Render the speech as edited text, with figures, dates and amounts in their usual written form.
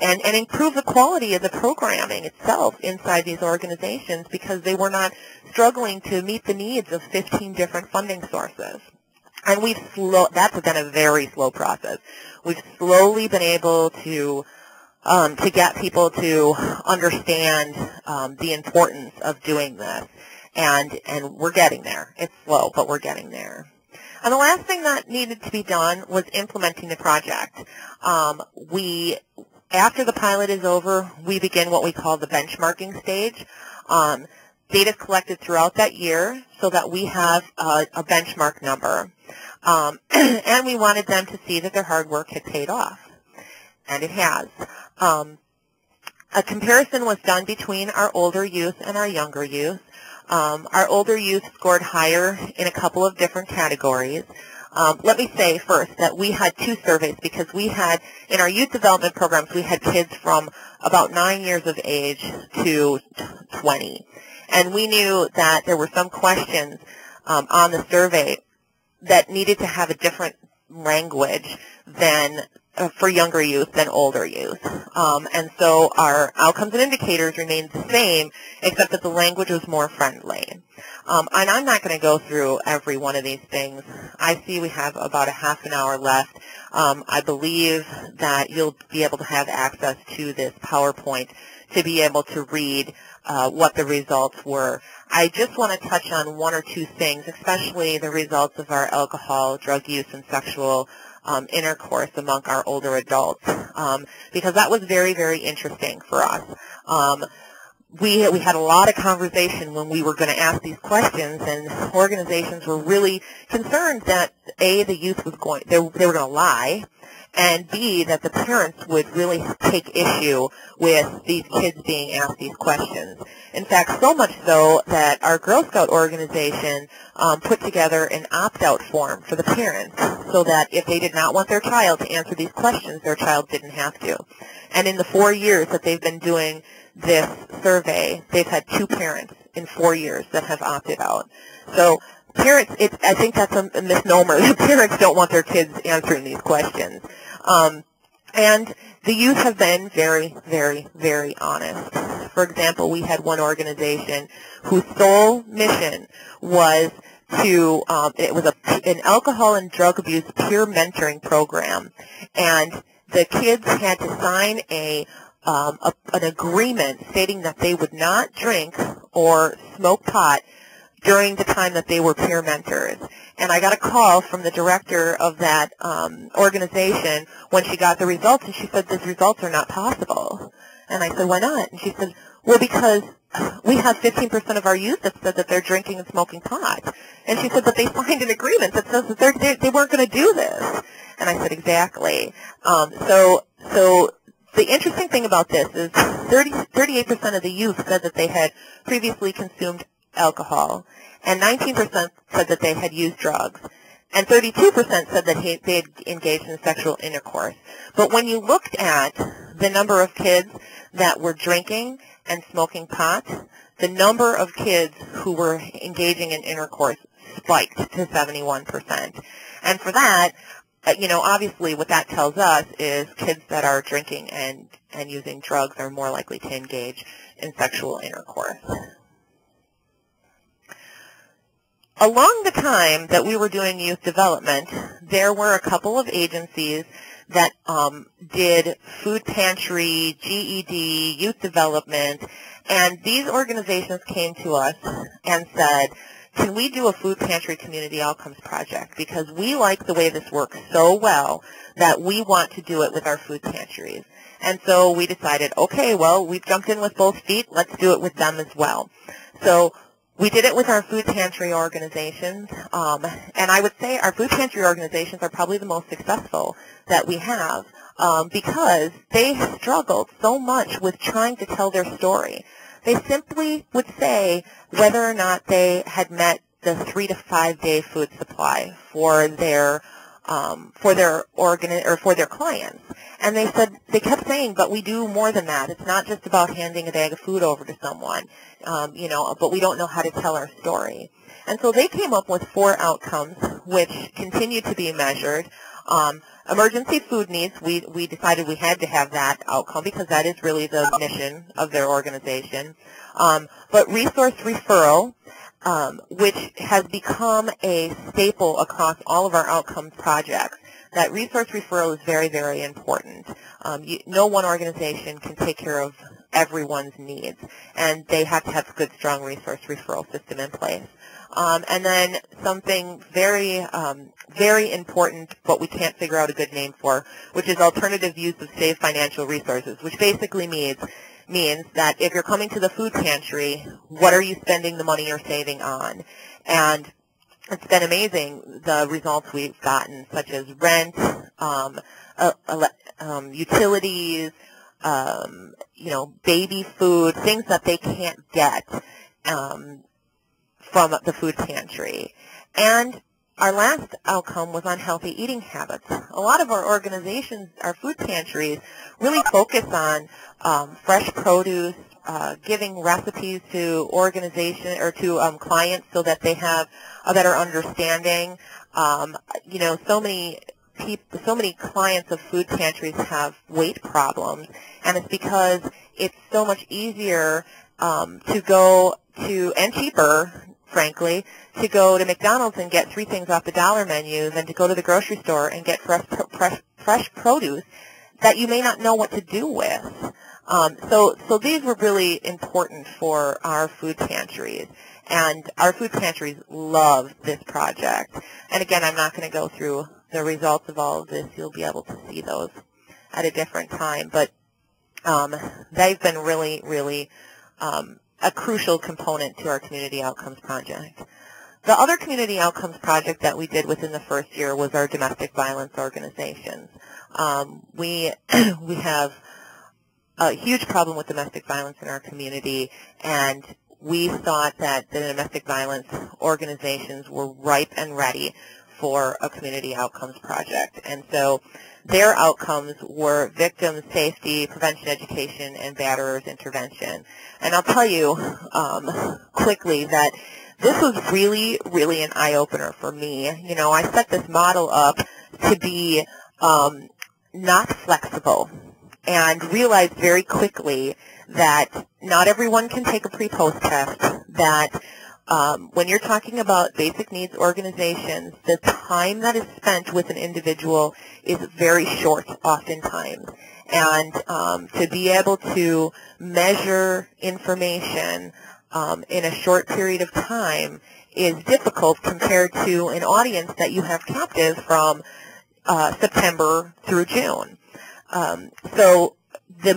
and improve the quality of the programming itself inside these organizations, because they were not struggling to meet the needs of 15 different funding sources. And that's been a very slow process. We've slowly been able to get people to understand the importance of doing this, and we're getting there. It's slow, but we're getting there. And the last thing that needed to be done was implementing the project. After the pilot is over, we begin what we call the benchmarking stage. Data is collected throughout that year so that we have a benchmark number. And we wanted them to see that their hard work had paid off. And it has. A comparison was done between our older youth and our younger youth. Our older youth scored higher in a couple of different categories. Let me say first that we had two surveys, because we had, in our youth development programs, we had kids from about 9 years of age to 20. And we knew that there were some questions on the survey that needed to have a different language than for younger youth than older youth. And so our outcomes and indicators remained the same, except that the language was more friendly. And I'm not going to go through every one of these things. I see we have about a half an hour left. I believe that you'll be able to have access to this PowerPoint to be able to read what the results were. I just want to touch on one or two things, especially the results of our alcohol, drug use, and sexual intercourse among our older adults, because that was very, very interesting for us. We had a lot of conversation when we were going to ask these questions, and organizations were really concerned that A, the youth was they were going to lie, and B, that the parents would really take issue with these kids being asked these questions. In fact, so much so that our Girl Scout organization put together an opt-out form for the parents, so that if they did not want their child to answer these questions, their child didn't have to. And in the 4 years that they've been doing this survey, they've had 2 parents in 4 years that have opted out. So parents, I think that's a misnomer. The parents don't want their kids answering these questions. And the youth have been very, very, very honest. For example, we had one organization whose sole mission was to, it was an alcohol and drug abuse peer mentoring program, and the kids had to sign an agreement stating that they would not drink or smoke pot during the time that they were peer mentors. And I got a call from the director of that organization when she got the results, and she said, these results are not possible. And I said, why not? And she said, well, because we have 15% of our youth that said that they're drinking and smoking pot. And she said, but they signed an agreement that says that they weren't going to do this. And I said, exactly. So the interesting thing about this is 38% of the youth said that they had previously consumed alcohol, and 19% said that they had used drugs, and 32% said that they had engaged in sexual intercourse. But when you looked at the number of kids that were drinking and smoking pot, the number of kids who were engaging in intercourse spiked to 71%. And for that, obviously what that tells us is kids that are drinking and using drugs are more likely to engage in sexual intercourse. Along the time that we were doing youth development, there were a couple of agencies that did food pantry, GED, youth development, and these organizations came to us and said, can we do a food pantry community outcomes project? Because we like the way this works so well that we want to do it with our food pantries. And so we decided, okay, well, we've jumped in with both feet. Let's do it with them as well. So we did it with our food pantry organizations, and I would say our food pantry organizations are probably the most successful that we have because they struggled so much with trying to tell their story. They simply would say whether or not they had met the 3 to 5 day food supply for their clients. And they kept saying, but we do more than that. It's not just about handing a bag of food over to someone, but we don't know how to tell our story. And so they came up with 4 outcomes, which continue to be measured. Emergency food needs, we decided we had to have that outcome because that is really the mission of their organization. But resource referral, which has become a staple across all of our outcomes projects. That resource referral is very, very important. No one organization can take care of everyone's needs, and they have to have a good, strong resource referral system in place. And then something very, very important, but we can't figure out a good name for, which is alternative use of saved financial resources, which basically means that if you're coming to the food pantry, what are you spending the money you're saving on? And it's been amazing, the results we've gotten, such as rent, utilities, baby food, things that they can't get from the food pantry. And our last outcome was on healthy eating habits. A lot of our organizations, our food pantries, really focus on fresh produce, giving recipes to organization or to clients so that they have a better understanding. So many clients of food pantries have weight problems, and it's because it's so much easier to go to, and cheaper, frankly, to go to McDonald's and get 3 things off the dollar menu than to go to the grocery store and get fresh produce that you may not know what to do with. So these were really important for our food pantries, and our food pantries love this project. And again, I'm not going to go through the results of all of this. You'll be able to see those at a different time, but they've been really, really a crucial component to our community outcomes project. The other community outcomes project that we did within the first year was our domestic violence organizations. We have a huge problem with domestic violence in our community, and we thought that the domestic violence organizations were ripe and ready for a community outcomes project. And so their outcomes were victim safety, prevention education, and batterers intervention. And I'll tell you quickly that this was really, really an eye-opener for me. I set this model up to be not flexible, and realized very quickly that not everyone can take a pre-post test, that when you're talking about basic needs organizations, the time that is spent with an individual is very short oftentimes. And to be able to measure information in a short period of time is difficult compared to an audience that you have captive from September through June. So the